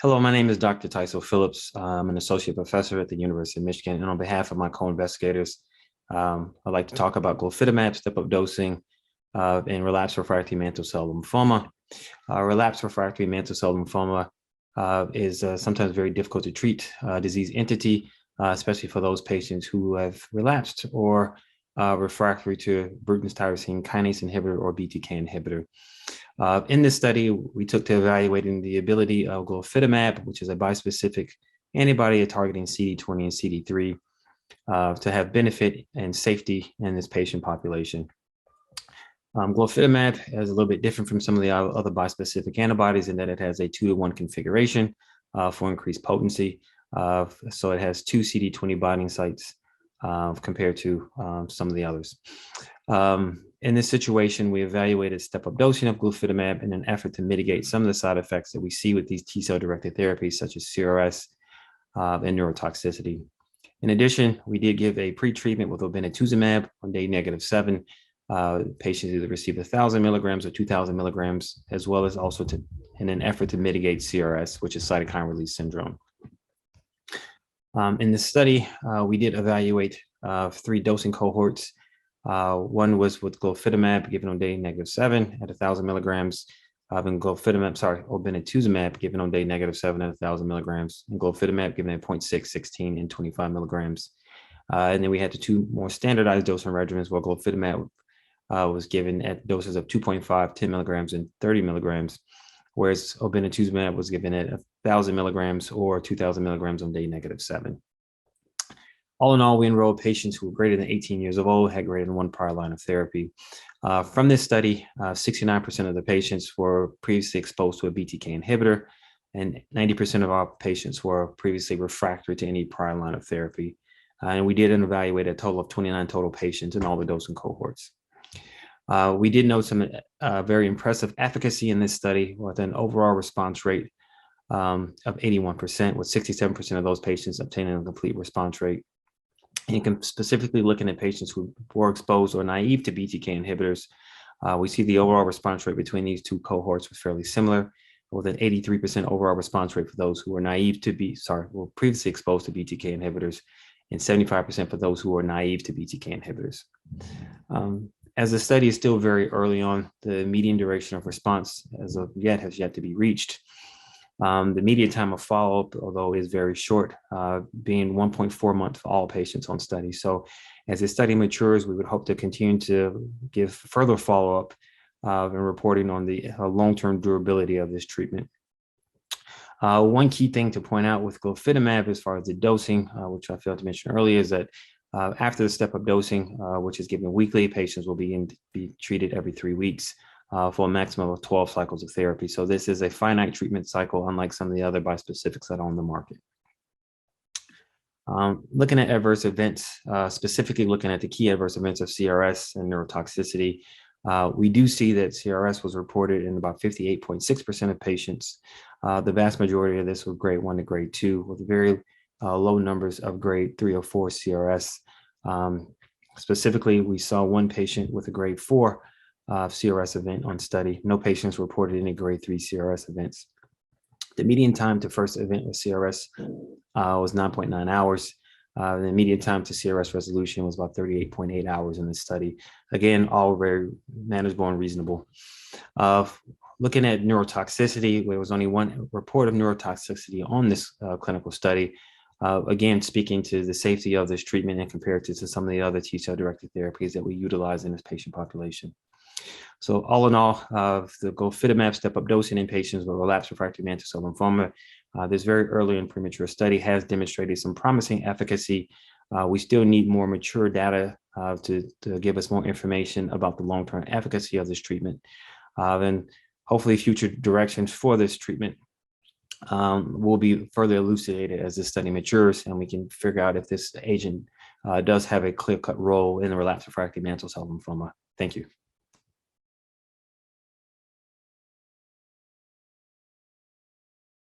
Hello, my name is Dr. Tycel Phillips. I'm an associate professor at the University of Michigan, and on behalf of my co-investigators, I'd like to talk about glofitamab step-up dosing in relapsed refractory mantle cell lymphoma. Relapsed refractory mantle cell lymphoma is sometimes very difficult to treat disease entity, especially for those patients who have relapsed or refractory to Bruton's tyrosine kinase inhibitor or BTK inhibitor. In this study, we took to evaluating the ability of glofitamab, which is a bispecific antibody targeting CD20 and CD3, to have benefit and safety in this patient population. Glofitamab is a little bit different from some of the other bispecific antibodies in that it has a 2-to-1 configuration for increased potency. So it has 2 CD20 binding sites compared to some of the others. In this situation, we evaluated step-up dosing of glofitamab in an effort to mitigate some of the side effects that we see with these T-cell directed therapies, such as CRS and neurotoxicity. In addition, we did give a pre-treatment with obinutuzumab on day -7. Patients either received 1,000 milligrams or 2,000 milligrams, as well as also in an effort to mitigate CRS, which is cytokine release syndrome. In this study, we did evaluate 3 dosing cohorts. One was with glofitamab given on day -7 at 1,000 milligrams, and obinutuzumab given on day -7 at 1,000 milligrams, and glofitamab given at 0.6, 16, and 25 milligrams. And then we had the 2 more standardized dosing regimens where glofitamab was given at doses of 2.5, 10 milligrams, and 30 milligrams, whereas obinutuzumab was given at 1,000 milligrams or 2,000 milligrams on day -7. All in all, we enrolled patients who were greater than 18 years old, had greater than 1 prior line of therapy. From this study, 69% of the patients were previously exposed to a BTK inhibitor, and 90% of our patients were previously refractory to any prior line of therapy. And we did evaluate a total of 29 total patients in all the dosing cohorts. We did note some very impressive efficacy in this study with an overall response rate of 81%, with 67% of those patients obtaining a complete response rate. And specifically looking at patients who were exposed or naive to BTK inhibitors, we see the overall response rate between these 2 cohorts was fairly similar, with an 83% overall response rate for those who were were previously exposed to BTK inhibitors, and 75% for those who were naive to BTK inhibitors. As the study is still very early on, the median duration of response as of yet has yet to be reached. The median time of follow-up, although is very short, being 1.4 months for all patients on study. So as the study matures, we would hope to continue to give further follow-up and reporting on the long-term durability of this treatment. One key thing to point out with glofitamab as far as the dosing, which I failed to mention earlier, is that after the step-up dosing, which is given weekly, patients will be treated every 3 weeks. For a maximum of 12 cycles of therapy. So this is a finite treatment cycle, unlike some of the other bispecifics that are on the market. Looking at adverse events, specifically looking at the key adverse events of CRS and neurotoxicity, we do see that CRS was reported in about 58.6% of patients. The vast majority of this was grade 1 to grade 2, with very low numbers of grade 3 or 4 CRS. Specifically, we saw 1 patient with a grade 4 CRS event on study. No patients reported any grade 3 CRS events. The median time to first event with CRS was 9.9 hours. The median time to CRS resolution was about 38.8 hours in this study. Again, all very manageable and reasonable. Looking at neurotoxicity, there was only 1 report of neurotoxicity on this clinical study. Again, speaking to the safety of this treatment and compared to some of the other T-cell directed therapies that we utilize in this patient population. So all in all, the glofitamab step-up dosing in patients with relapsed refractory mantle cell lymphoma, this very early and premature study has demonstrated some promising efficacy. We still need more mature data to give us more information about the long-term efficacy of this treatment. And hopefully future directions for this treatment will be further elucidated as this study matures, and we can figure out if this agent does have a clear-cut role in the relapsed refractory mantle cell lymphoma. Thank you.